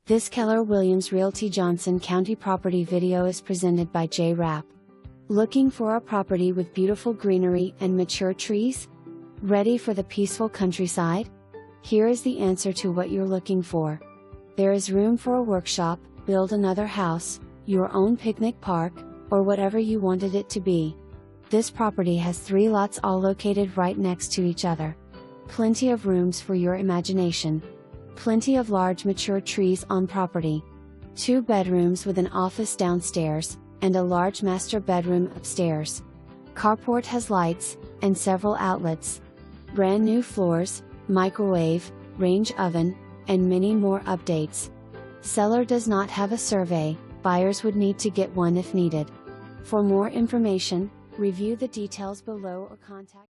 This Keller Williams Realty Johnson County property video is presented by J. Rapp. Looking for a property with beautiful greenery and mature trees? Ready for the peaceful countryside? Here is the answer to what you're looking for. There is room for a workshop, build another house, your own picnic park, or whatever you wanted it to be. This property has 3 lots all located right next to each other. Plenty of rooms for your imagination. Plenty of large mature trees on property. 2 bedrooms with an office downstairs, and a large master bedroom upstairs. Carport has lights, and several outlets. Brand new floors, microwave, range oven, and many more updates. Seller does not have a survey, buyers would need to get one if needed. For more information, review the details below or contact